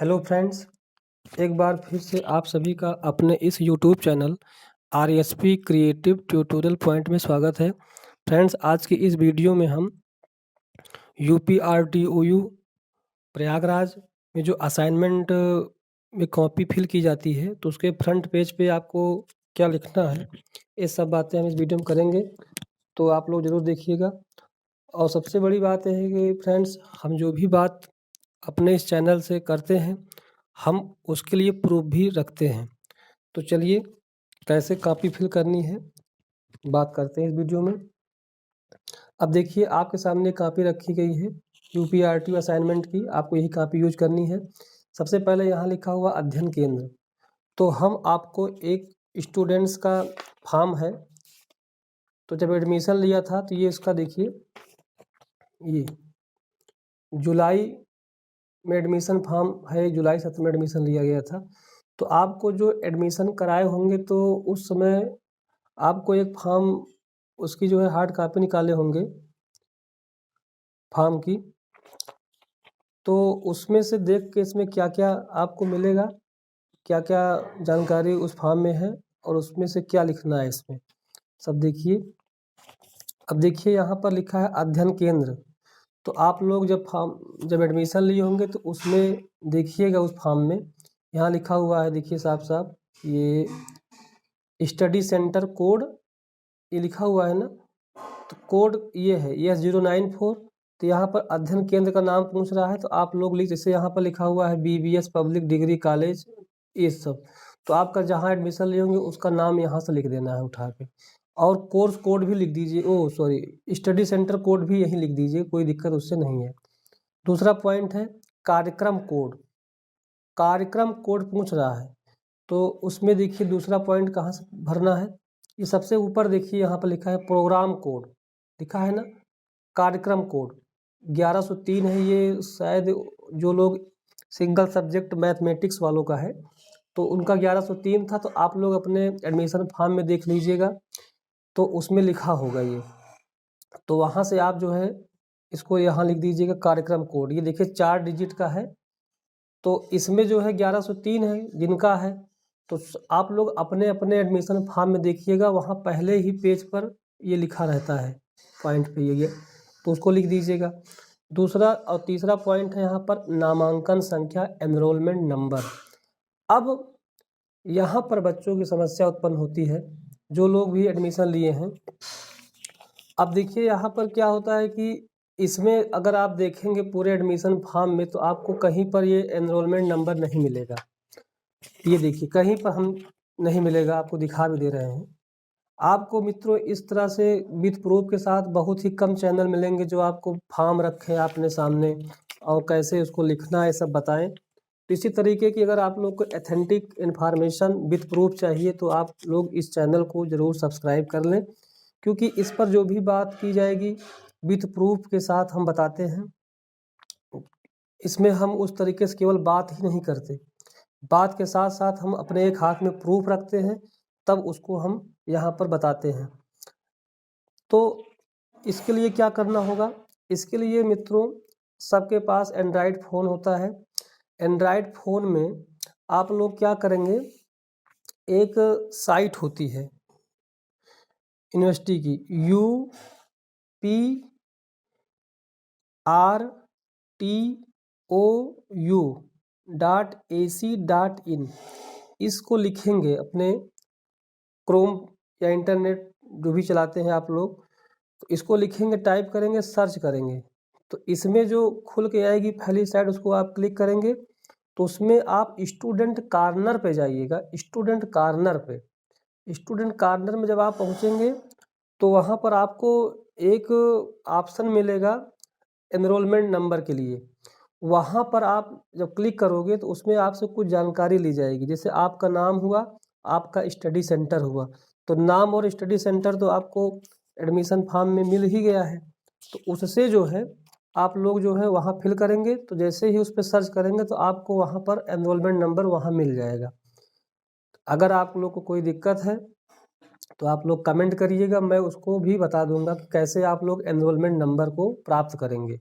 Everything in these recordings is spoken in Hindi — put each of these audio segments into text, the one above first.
हेलो फ्रेंड्स, एक बार फिर से आप सभी का अपने इस YouTube channel RSP creative tutorial point में स्वागत है। फ्रेंड्स, आज की इस वीडियो में हम UPRTOU प्रयागराज में जो असाइनमेंट में कॉपी फिल की जाती है तो उसके फ्रंट पेज पे आपको क्या लिखना है, ये सब बातें हम इस वीडियो में करेंगे, तो आप लोग ज़रूर देखिएगा। और सबसे बड़ी बात यह है कि फ्रेंड्स, हम जो भी बात अपने इस चैनल से करते हैं हम उसके लिए प्रूफ भी रखते हैं। तो चलिए कैसे कॉपी फिल करनी है बात करते हैं इस वीडियो में। अब देखिए आपके सामने कॉपी रखी गई है UPRT असाइनमेंट की, आपको यही कॉपी यूज करनी है। सबसे पहले यहाँ लिखा हुआ अध्ययन केंद्र, तो हम आपको एक स्टूडेंट्स का फॉर्म है, तो जब एडमिशन लिया था तो ये इसका देखिए, ये जुलाई में एडमिशन फॉर्म है, जुलाई 7 में एडमिशन लिया गया था। तो आपको जो एडमिशन कराए होंगे तो उस समय आपको एक फॉर्म, उसकी जो है हार्ड कॉपी निकाले होंगे फॉर्म की, तो उसमें से देख के इसमें क्या क्या आपको मिलेगा, क्या क्या जानकारी उस फॉर्म में है और उसमें से क्या लिखना है इसमें सब देखिए। अब देखिए यहाँ पर लिखा है अध्ययन केंद्र, तो आप लोग जब एडमिशन लिए होंगे तो उसमें देखिएगा उस फॉर्म में यहाँ लिखा हुआ है, देखिए साफ साफ ये स्टडी सेंटर कोड ये लिखा हुआ है ना, तो कोड ये है S094। तो यहाँ पर अध्ययन केंद्र का नाम पूछ रहा है तो आप लोग लिख, जैसे यहाँ पर लिखा हुआ है BBS पब्लिक डिग्री कॉलेज, ये सब तो आपका जहाँ एडमिशन लिए होंगे उसका नाम यहाँ से लिख देना है उठा के, और कोर्स कोड भी लिख दीजिए, स्टडी सेंटर कोड भी यहीं लिख दीजिए, कोई दिक्कत उससे नहीं है। दूसरा पॉइंट है कार्यक्रम कोड, कार्यक्रम कोड पूछ रहा है तो उसमें देखिए दूसरा पॉइंट कहाँ से भरना है, ये सबसे ऊपर देखिए यहाँ पर लिखा है प्रोग्राम कोड, लिखा है ना, कार्यक्रम कोड 1103 है, ये शायद जो लोग सिंगल सब्जेक्ट मैथमेटिक्स वालों का है तो उनका 1103 था, तो आप लोग अपने एडमिशन फॉर्म में देख लीजिएगा तो उसमें लिखा होगा ये, तो वहाँ से आप जो है इसको यहाँ लिख दीजिएगा कार्यक्रम कोड, ये देखिए 4 डिजिट का है, तो इसमें जो है 1103 है जिनका है, तो आप लोग अपने अपने एडमिशन फॉर्म में देखिएगा, वहाँ पहले ही पेज पर ये लिखा रहता है पॉइंट पे ये, तो उसको लिख दीजिएगा। दूसरा और तीसरा पॉइंट है यहाँ पर नामांकन संख्या, एनरोलमेंट नंबर। अब यहाँ पर बच्चों की समस्या उत्पन्न होती है जो लोग भी एडमिशन लिए हैं। अब देखिए यहाँ पर क्या होता है कि इसमें अगर आप देखेंगे पूरे एडमिशन फॉर्म में तो आपको कहीं पर ये एनरोलमेंट नंबर नहीं मिलेगा, ये देखिए कहीं पर हम नहीं मिलेगा, आपको दिखा भी दे रहे हैं। आपको मित्रों इस तरह से विथ प्रूफ के साथ बहुत ही कम चैनल मिलेंगे जो आपको फॉर्म रखें अपने सामने और कैसे उसको लिखना है सब बताएं। तो इसी तरीके की अगर आप लोग को एथेंटिक इन्फॉर्मेशन विथ प्रूफ चाहिए तो आप लोग इस चैनल को ज़रूर सब्सक्राइब कर लें, क्योंकि इस पर जो भी बात की जाएगी विथ प्रूफ के साथ हम बताते हैं। इसमें हम उस तरीके से केवल बात ही नहीं करते, बात के साथ साथ हम अपने एक हाथ में प्रूफ रखते हैं, तब उसको हम यहाँ पर बताते हैं। तो इसके लिए क्या करना होगा, इसके लिए मित्रों सबके पास एंड्रॉयड फ़ोन होता है। एंड्रॉयड फ़ोन में आप लोग क्या करेंगे, एक साइट होती है यूनिवर्सिटी की UPRTOU.AC.in, इसको लिखेंगे अपने क्रोम या इंटरनेट जो भी चलाते हैं आप लोग, तो इसको लिखेंगे, टाइप करेंगे, सर्च करेंगे, तो इसमें जो खुल के आएगी पहली साइड उसको आप क्लिक करेंगे, तो उसमें आप स्टूडेंट कॉर्नर पे जाइएगा। स्टूडेंट कॉर्नर पे, स्टूडेंट कॉर्नर में जब आप पहुंचेंगे तो वहां पर आपको एक ऑप्शन मिलेगा एनरोलमेंट नंबर के लिए। वहां पर आप जब क्लिक करोगे तो उसमें आपसे कुछ जानकारी ली जाएगी, जैसे आपका नाम हुआ, आपका स्टडी सेंटर हुआ, तो नाम और स्टडी सेंटर तो आपको एडमिशन फॉर्म में मिल ही गया है, तो उससे जो है आप लोग जो है वहाँ फिल करेंगे, तो जैसे ही उस पर सर्च करेंगे तो आपको वहाँ पर एनरोलमेंट नंबर वहाँ मिल जाएगा। अगर आप लोग को कोई दिक्कत है तो आप लोग कमेंट करिएगा, मैं उसको भी बता दूंगा कि कैसे आप लोग एनरोलमेंट नंबर को प्राप्त करेंगे।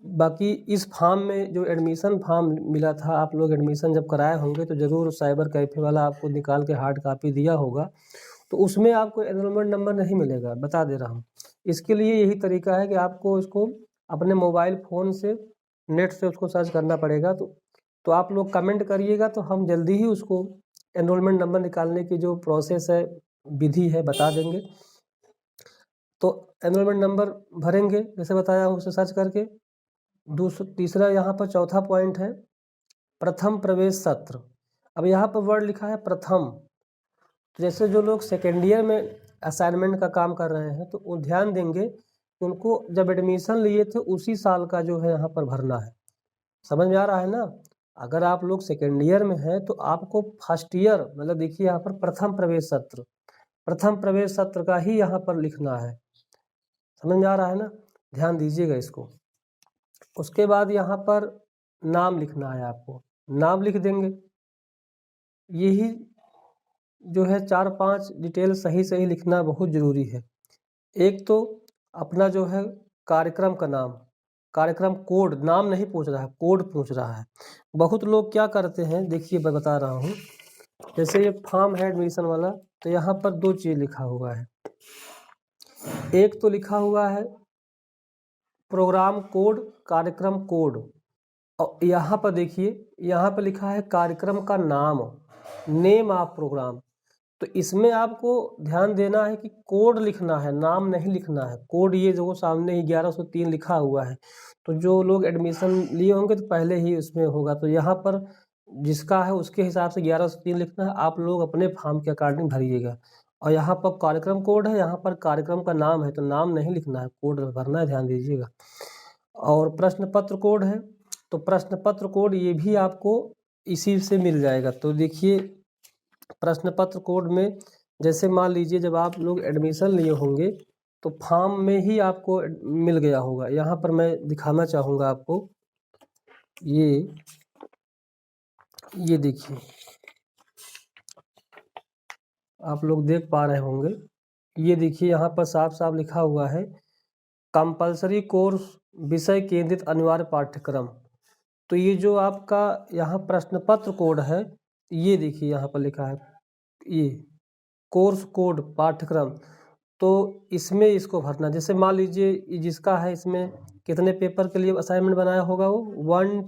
बाकी इस फॉर्म में जो एडमिशन फॉर्म मिला था, आप लोग एडमिशन जब कराए होंगे तो ज़रूर साइबर कैफ़े वाला आपको निकाल के हार्ड कॉपी दिया होगा, तो उसमें आपको एनरोलमेंट नंबर नहीं मिलेगा, बता दे रहा हूँ। इसके लिए यही तरीका है कि आपको इसको अपने मोबाइल फ़ोन से नेट से उसको सर्च करना पड़ेगा। तो आप लोग कमेंट करिएगा, तो हम जल्दी ही उसको एनरोलमेंट नंबर निकालने की जो प्रोसेस है, विधि है, बता देंगे। तो एनरोलमेंट नंबर भरेंगे जैसे बताया हूँ, उसे सर्च करके। तीसरा यहाँ पर चौथा पॉइंट है प्रथम प्रवेश सत्र। अब यहाँ पर वर्ड लिखा है प्रथम, तो जैसे जो लोग सेकेंड ईयर में असाइनमेंट का काम कर रहे हैं, तो वो ध्यान देंगे कि उनको जब एडमिशन लिए थे उसी साल का जो है यहाँ पर भरना है। समझ में आ रहा है ना? अगर आप लोग सेकेंड ईयर में हैं तो आपको फर्स्ट ईयर मतलब देखिए यहाँ पर प्रथम प्रवेश सत्र का ही यहाँ पर लिखना है। समझ में आ रहा है ना? ध्यान दीजिएगा इसको। उसके बाद यहाँ पर नाम लिखना है आपको, नाम लिख देंगे। यही जो है 4-5 डिटेल सही लिखना बहुत ज़रूरी है। एक तो अपना जो है कार्यक्रम का नाम, कार्यक्रम कोड, नाम नहीं पूछ रहा है, कोड पूछ रहा है। बहुत लोग क्या करते हैं, देखिए मैं बता रहा हूँ। जैसे ये फॉर्म है एडमिशन वाला, तो यहाँ पर 2 चीज़ लिखा हुआ है। एक तो लिखा हुआ है प्रोग्राम कोड, कार्यक्रम कोड, और यहाँ पर देखिए, यहाँ पर लिखा है कार्यक्रम का नाम, नेम ऑफ प्रोग्राम। तो इसमें आपको ध्यान देना है कि कोड लिखना है, नाम नहीं लिखना है। कोड ये जो सामने ही 1103 लिखा हुआ है, तो जो लोग एडमिशन लिए होंगे तो पहले ही उसमें होगा, तो यहाँ पर जिसका है उसके हिसाब से 1103 लिखना है। आप लोग अपने फॉर्म के अकॉर्डिंग भरिएगा। और यहाँ पर कार्यक्रम कोड है, यहाँ पर कार्यक्रम का नाम है, तो नाम नहीं लिखना है, कोड भरना है, ध्यान दीजिएगा। और प्रश्न पत्र कोड है, तो प्रश्न पत्र कोड ये भी आपको इसी से मिल जाएगा। तो देखिए प्रश्न पत्र कोड में जैसे मान लीजिए जब आप लोग एडमिशन लिए होंगे तो फॉर्म में ही आपको मिल गया होगा। यहाँ पर मैं दिखाना चाहूँगा आपको, ये देखिए, आप लोग देख पा रहे होंगे। ये देखिए यहाँ पर साफ साफ लिखा हुआ है कंपलसरी कोर्स विषय केंद्रित अनिवार्य पाठ्यक्रम। तो ये जो आपका यहाँ प्रश्न पत्र कोड है, ये देखिए यहाँ पर लिखा है ये कोर्स कोड पाठ्यक्रम। तो इसमें इसको भरना, जैसे मान लीजिए जिसका है इसमें कितने पेपर के लिए असाइनमेंट बनाया होगा, वो 1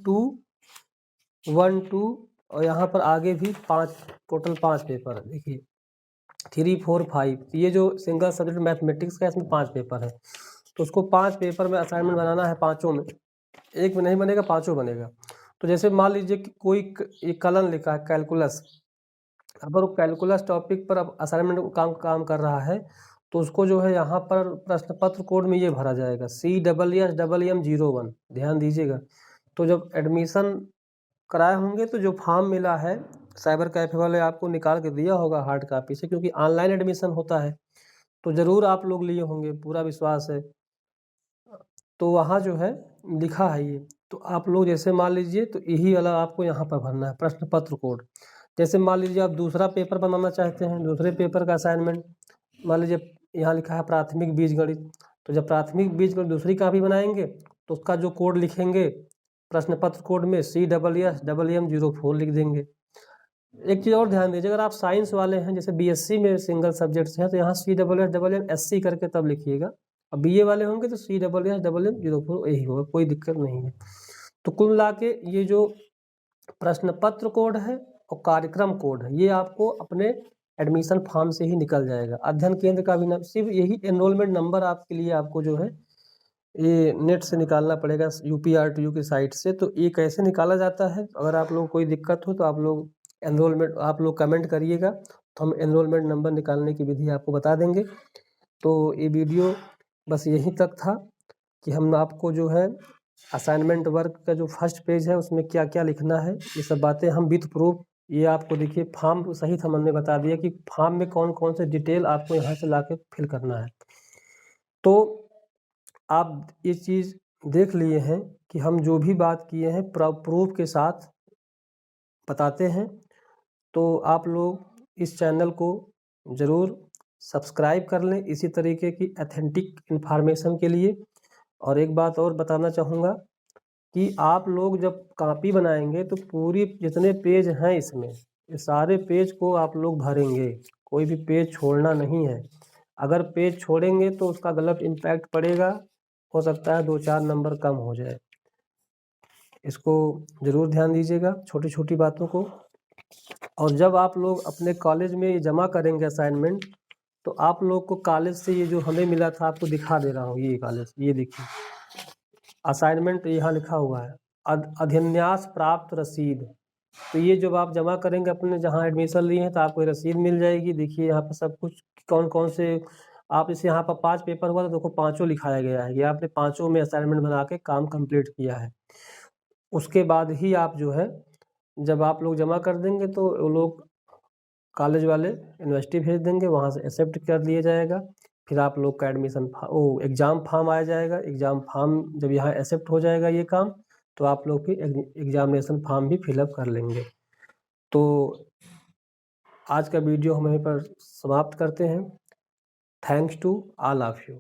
2 और यहाँ पर आगे भी 5, टोटल 5 पेपर देखिए 3 4 5। ये जो सिंगल सब्जेक्ट मैथमेटिक्स का इसमें 5 पेपर है, तो उसको 5 पेपर में असाइनमेंट बनाना है, पाँचों में, एक में नहीं बनेगा, पाँचों बनेगा। तो जैसे मान लीजिए कि कोई एक कलन लिखा है कैलकुलस, अगर वो कैलकुलस टॉपिक पर अब असाइनमेंट काम कर रहा है, तो उसको जो है यहाँ पर प्रश्न पत्र कोड में ये भरा जाएगा CSSM01। ध्यान दीजिएगा। तो जब एडमिशन कराए होंगे तो जो फॉर्म मिला है साइबर कैफे वाले आपको निकाल के दिया होगा हार्ड कॉपी से, क्योंकि ऑनलाइन एडमिशन होता है, तो ज़रूर आप लोग लिए होंगे, पूरा विश्वास है। तो वहाँ जो है लिखा है ये, तो आप लोग जैसे मान लीजिए तो यही वाला आपको यहाँ पर भरना है प्रश्न पत्र कोड। जैसे मान लीजिए आप दूसरा पेपर बनाना चाहते हैं, दूसरे पेपर का असाइनमेंट, मान लीजिए यहाँ लिखा है प्राथमिक बीजगणित, तो जब प्राथमिक बीजगणित दूसरी कॉपी बनाएंगे तो उसका जो कोड लिखेंगे प्रश्न पत्र कोड में CSSM04 लिख देंगे। एक चीज़ और ध्यान दीजिए, अगर आप साइंस वाले हैं, जैसे BSc में सिंगल सब्जेक्ट्स हैं, तो यहाँ CSSM करके तब लिखिएगा, और BA वाले होंगे तो CSSM04 यही होगा, कोई दिक्कत नहीं है। तो कुल मिला के ये जो प्रश्न पत्र कोड है और कार्यक्रम कोड है, ये आपको अपने एडमिशन फॉर्म से ही निकल जाएगा। अध्ययन केंद्र का भी नाम, सिर्फ यही एनरोलमेंट नंबर आपके लिए आपको जो है ये नेट से निकालना पड़ेगा, UPRTU की साइट से। तो ये कैसे निकाला जाता है, अगर आप लोग कोई दिक्कत हो तो आप लोग कमेंट करिएगा, तो हम एनरोलमेंट नंबर निकालने की विधि आपको बता देंगे। तो ये वीडियो बस यहीं तक था कि हम आपको जो है असाइनमेंट वर्क का जो फर्स्ट पेज है उसमें क्या क्या लिखना है, ये सब बातें हम विथ प्रूफ, ये आपको देखिए फॉर्म सहित हमने बता दिया कि फॉर्म में कौन कौन से डिटेल आपको यहाँ से लाके फिल करना है। तो आप ये चीज़ देख लिए हैं कि हम जो भी बात किए हैं प्रूफ के साथ बताते हैं। तो आप लोग इस चैनल को ज़रूर सब्सक्राइब कर लें इसी तरीके की ऑथेंटिक इन्फॉर्मेशन के लिए। और एक बात और बताना चाहूँगा कि आप लोग जब कॉपी बनाएंगे तो पूरी जितने पेज हैं इसमें, ये सारे पेज को आप लोग भरेंगे, कोई भी पेज छोड़ना नहीं है। अगर पेज छोड़ेंगे तो उसका गलत इम्पैक्ट पड़ेगा, हो सकता है 2-4 नंबर कम हो जाए। इसको ज़रूर ध्यान दीजिएगा छोटी छोटी बातों को। और जब आप लोग अपने कॉलेज में ये जमा करेंगे असाइनमेंट, तो आप लोग को कॉलेज से ये जो हमें मिला था, आपको दिखा दे रहा हूँ, ये कॉलेज, ये देखिए असाइनमेंट यहाँ लिखा हुआ है, अध्यन्यास प्राप्त रसीद। तो ये जब आप जमा करेंगे अपने जहाँ एडमिशन लिए हैं, तो आपको रसीद मिल जाएगी। देखिए यहाँ पर सब कुछ कौन कौन से, आप इसे यहाँ पर 5 पेपर हुआ, तो देखो पाँचों लिखाया गया है, ये आपने पाँचों में असाइनमेंट बना के काम कंप्लीट किया है। उसके बाद ही आप जो है, जब आप लोग जमा कर देंगे तो वो लोग कॉलेज वाले यूनिवर्सिटी भेज देंगे, वहाँ से एक्सेप्ट कर लिया जाएगा। फिर आप लोग का एडमिशन एग्ज़ाम फॉर्म आ जाएगा। एग्ज़ाम फॉर्म जब यहाँ एक्सेप्ट हो जाएगा ये काम, तो आप लोग फिर एग्ज़ामिनेशन फॉर्म भी फिलअप कर लेंगे। तो आज का वीडियो हम यहीं पर समाप्त करते हैं। Thanks to all of you.